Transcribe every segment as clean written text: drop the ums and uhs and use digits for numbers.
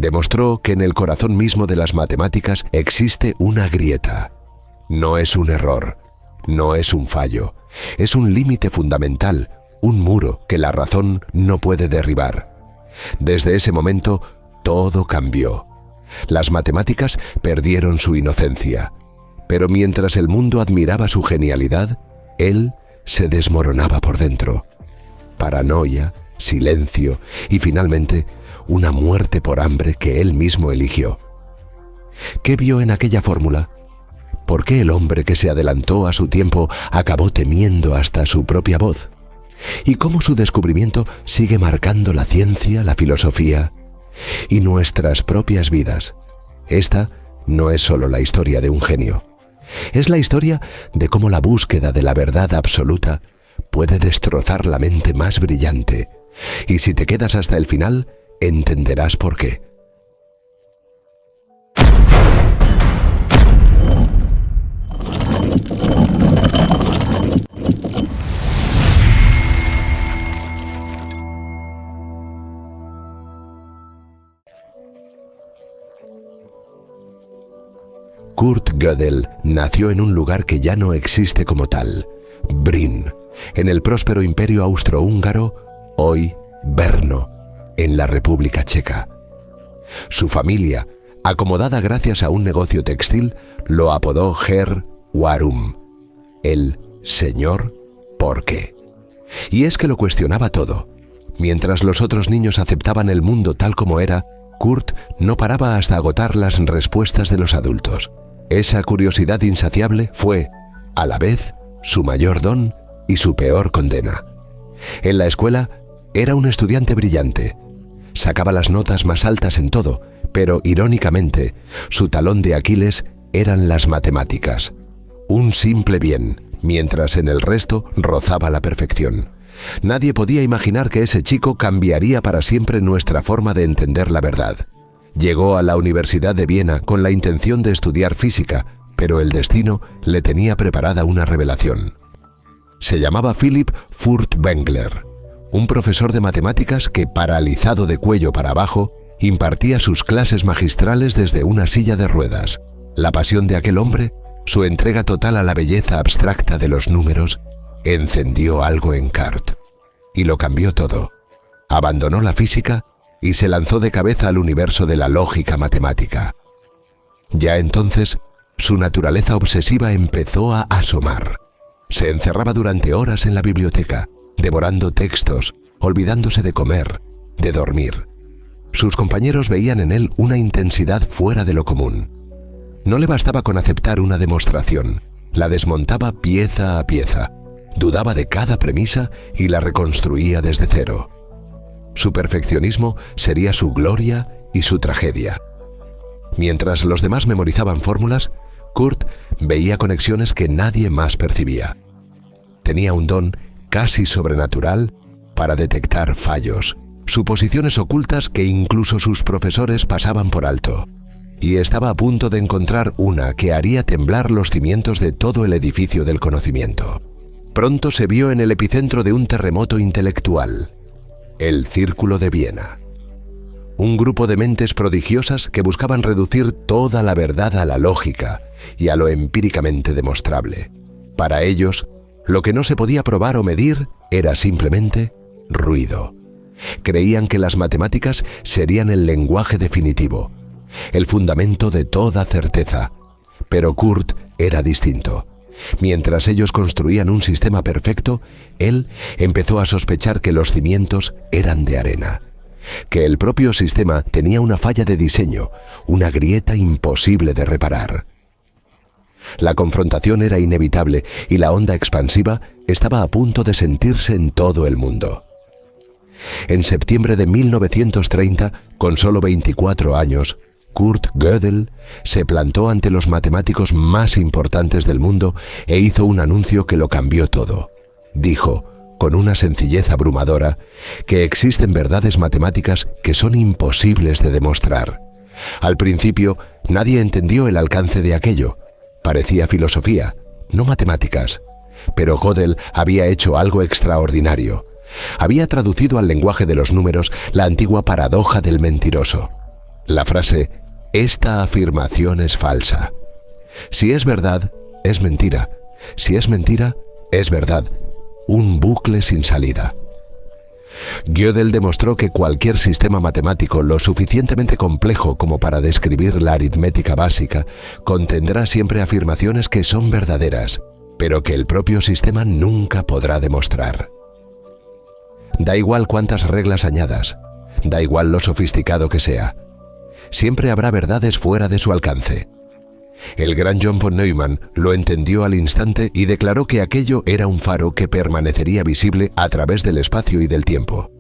Demostró que en el corazón mismo de las matemáticas existe una grieta. No es un error, no es un fallo, es un límite fundamental, un muro que la razón no puede derribar. Desde ese momento, todo cambió. Las matemáticas perdieron su inocencia, pero mientras el mundo admiraba su genialidad, él se desmoronaba por dentro. Paranoia, silencio y finalmente una muerte por hambre que él mismo eligió. ¿Qué vio en aquella fórmula? ¿Por qué el hombre que se adelantó a su tiempo acabó temiendo hasta su propia voz? ¿Y cómo su descubrimiento sigue marcando la ciencia, la filosofía y nuestras propias vidas? Esta no es solo la historia de un genio. Es la historia de cómo la búsqueda de la verdad absoluta puede destrozar la mente más brillante. Y si te quedas hasta el final, entenderás por qué. Kurt Gödel nació en un lugar que ya no existe como tal, Brin, en el próspero imperio austrohúngaro, hoy Brno, en la República Checa. Su familia, acomodada gracias a un negocio textil, lo apodó Herr Warum, el señor ¿por qué? Y es que lo cuestionaba todo. Mientras los otros niños aceptaban el mundo tal como era, Kurt no paraba hasta agotar las respuestas de los adultos. Esa curiosidad insaciable fue, a la vez, su mayor don y su peor condena. En la escuela era un estudiante brillante. Sacaba las notas más altas en todo, pero irónicamente, su talón de Aquiles eran las matemáticas. Un simple bien, mientras en el resto rozaba la perfección. Nadie podía imaginar que ese chico cambiaría para siempre nuestra forma de entender la verdad. Llegó a la Universidad de Viena con la intención de estudiar física, pero el destino le tenía preparada una revelación. Se llamaba Philipp Furtwängler, un profesor de matemáticas que, paralizado de cuello para abajo, impartía sus clases magistrales desde una silla de ruedas. La pasión de aquel hombre, su entrega total a la belleza abstracta de los números, encendió algo en Kurt y lo cambió todo. Abandonó la física y se lanzó de cabeza al universo de la lógica matemática. Ya entonces, su naturaleza obsesiva empezó a asomar. Se encerraba durante horas en la biblioteca, devorando textos, olvidándose de comer, de dormir. Sus compañeros veían en él una intensidad fuera de lo común. No le bastaba con aceptar una demostración, la desmontaba pieza a pieza, dudaba de cada premisa y la reconstruía desde cero. Su perfeccionismo sería su gloria y su tragedia. Mientras los demás memorizaban fórmulas, Kurt veía conexiones que nadie más percibía. Tenía un don casi sobrenatural para detectar fallos, suposiciones ocultas que incluso sus profesores pasaban por alto. Y estaba a punto de encontrar una que haría temblar los cimientos de todo el edificio del conocimiento. Pronto se vio en el epicentro de un terremoto intelectual. El Círculo de Viena. Un grupo de mentes prodigiosas que buscaban reducir toda la verdad a la lógica y a lo empíricamente demostrable. Para ellos, lo que no se podía probar o medir era simplemente ruido. Creían que las matemáticas serían el lenguaje definitivo, el fundamento de toda certeza. Pero Kurt era distinto. Mientras ellos construían un sistema perfecto, él empezó a sospechar que los cimientos eran de arena, que el propio sistema tenía una falla de diseño, una grieta imposible de reparar. La confrontación era inevitable y la onda expansiva estaba a punto de sentirse en todo el mundo. En septiembre de 1930, con solo 24 años, Kurt Gödel se plantó ante los matemáticos más importantes del mundo e hizo un anuncio que lo cambió todo. Dijo, con una sencillez abrumadora, que existen verdades matemáticas que son imposibles de demostrar. Al principio, nadie entendió el alcance de aquello. Parecía filosofía, no matemáticas. Pero Gödel había hecho algo extraordinario. Había traducido al lenguaje de los números la antigua paradoja del mentiroso. La frase «esta afirmación es falsa». Si es verdad, es mentira. Si es mentira, es verdad. Un bucle sin salida. Gödel demostró que cualquier sistema matemático lo suficientemente complejo como para describir la aritmética básica contendrá siempre afirmaciones que son verdaderas, pero que el propio sistema nunca podrá demostrar. Da igual cuántas reglas añadas, da igual lo sofisticado que sea. Siempre habrá verdades fuera de su alcance. El gran John von Neumann lo entendió al instante y declaró que aquello era un faro que permanecería visible a través del espacio y del tiempo.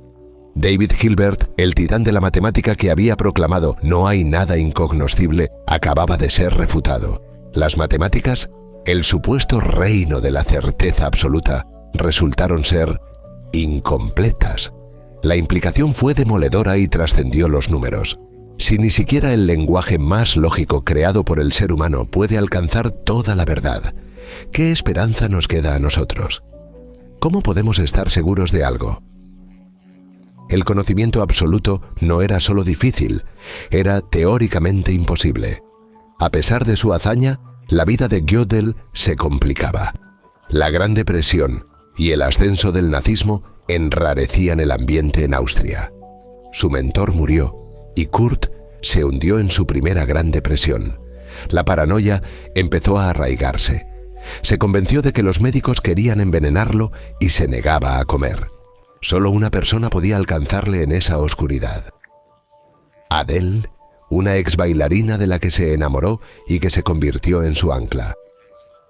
David Hilbert, el titán de la matemática que había proclamado «no hay nada incognoscible», acababa de ser refutado. Las matemáticas, el supuesto reino de la certeza absoluta, resultaron ser incompletas. La implicación fue demoledora y trascendió los números. Si ni siquiera el lenguaje más lógico creado por el ser humano puede alcanzar toda la verdad, ¿qué esperanza nos queda a nosotros? ¿Cómo podemos estar seguros de algo? El conocimiento absoluto no era solo difícil, era teóricamente imposible. A pesar de su hazaña, la vida de Gödel se complicaba. La Gran Depresión y el ascenso del nazismo enrarecían el ambiente en Austria. Su mentor murió y Kurt se hundió en su primera Gran Depresión. La paranoia empezó a arraigarse. Se convenció de que los médicos querían envenenarlo y se negaba a comer. Solo una persona podía alcanzarle en esa oscuridad. Adele, una ex bailarina de la que se enamoró y que se convirtió en su ancla.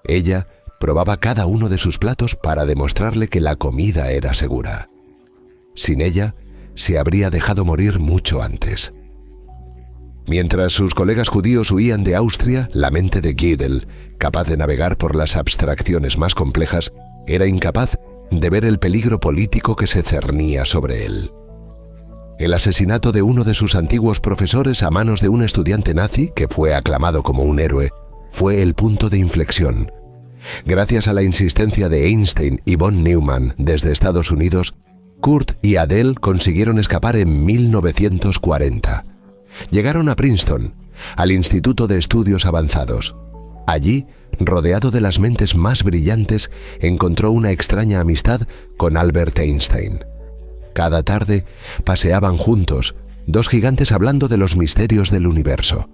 Ella probaba cada uno de sus platos para demostrarle que la comida era segura. Sin ella, se habría dejado morir mucho antes. Mientras sus colegas judíos huían de Austria, la mente de Gödel, capaz de navegar por las abstracciones más complejas, era incapaz de ver el peligro político que se cernía sobre él. El asesinato de uno de sus antiguos profesores a manos de un estudiante nazi, que fue aclamado como un héroe, fue el punto de inflexión. Gracias a la insistencia de Einstein y von Neumann desde Estados Unidos, Kurt y Adele consiguieron escapar en 1940. Llegaron a Princeton, al Instituto de Estudios Avanzados. Allí, rodeado de las mentes más brillantes, encontró una extraña amistad con Albert Einstein. Cada tarde paseaban juntos, dos gigantes hablando de los misterios del universo.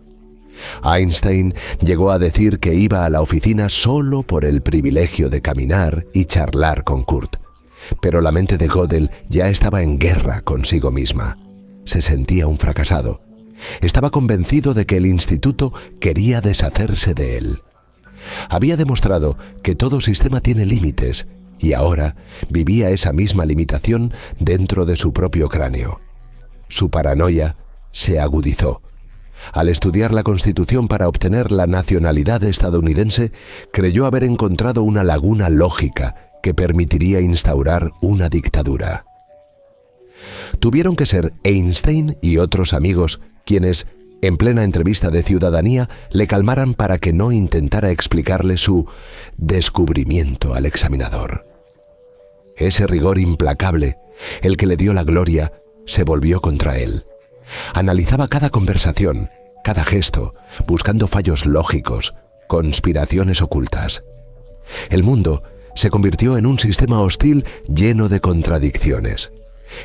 Einstein llegó a decir que iba a la oficina solo por el privilegio de caminar y charlar con Kurt. Pero la mente de Gödel ya estaba en guerra consigo misma. Se sentía un fracasado. Estaba convencido de que el instituto quería deshacerse de él. Había demostrado que todo sistema tiene límites y ahora vivía esa misma limitación dentro de su propio cráneo. Su paranoia se agudizó. Al estudiar la Constitución para obtener la nacionalidad estadounidense, creyó haber encontrado una laguna lógica que permitiría instaurar una dictadura. Tuvieron que ser Einstein y otros amigos quienes, en plena entrevista de ciudadanía, le calmaran para que no intentara explicarle su descubrimiento al examinador. Ese rigor implacable, el que le dio la gloria, se volvió contra él. Analizaba cada conversación, cada gesto, buscando fallos lógicos, conspiraciones ocultas. El mundo se convirtió en un sistema hostil lleno de contradicciones.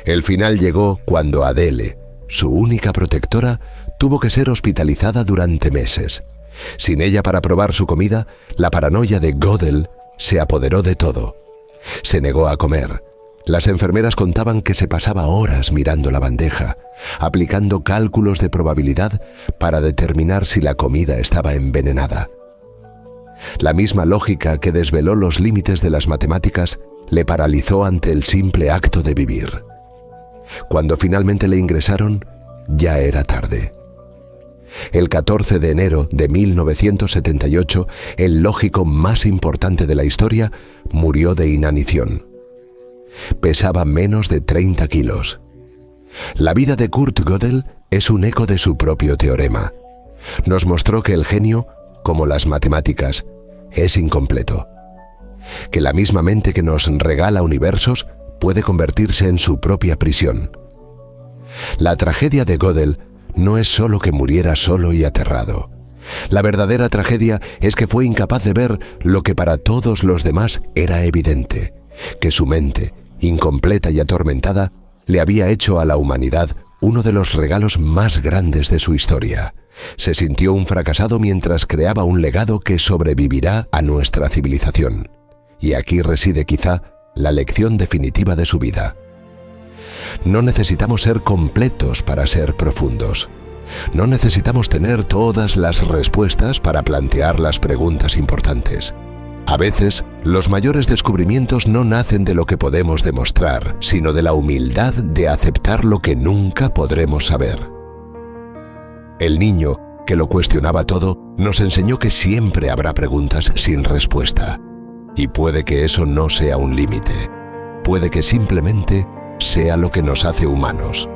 El final llegó cuando Adele, su única protectora, tuvo que ser hospitalizada durante meses. Sin ella para probar su comida, la paranoia de Gödel se apoderó de todo. Se negó a comer. Las enfermeras contaban que se pasaba horas mirando la bandeja, aplicando cálculos de probabilidad para determinar si la comida estaba envenenada. La misma lógica que desveló los límites de las matemáticas le paralizó ante el simple acto de vivir. Cuando finalmente le ingresaron, ya era tarde. El 14 de enero de 1978, el lógico más importante de la historia murió de inanición. Pesaba menos de 30 kilos. La vida de Kurt Gödel es un eco de su propio teorema. Nos mostró que el genio, como las matemáticas, es incompleto. Que la misma mente que nos regala universos puede convertirse en su propia prisión. La tragedia de Gödel no es solo que muriera solo y aterrado. La verdadera tragedia es que fue incapaz de ver lo que para todos los demás era evidente, que su mente, incompleta y atormentada, le había hecho a la humanidad uno de los regalos más grandes de su historia. Se sintió un fracasado mientras creaba un legado que sobrevivirá a nuestra civilización. Y aquí reside quizá la lección definitiva de su vida. No necesitamos ser completos para ser profundos. No necesitamos tener todas las respuestas para plantear las preguntas importantes. A veces, los mayores descubrimientos no nacen de lo que podemos demostrar, sino de la humildad de aceptar lo que nunca podremos saber. El niño, que lo cuestionaba todo, nos enseñó que siempre habrá preguntas sin respuesta. Y puede que eso no sea un límite. Puede que simplemente sea lo que nos hace humanos.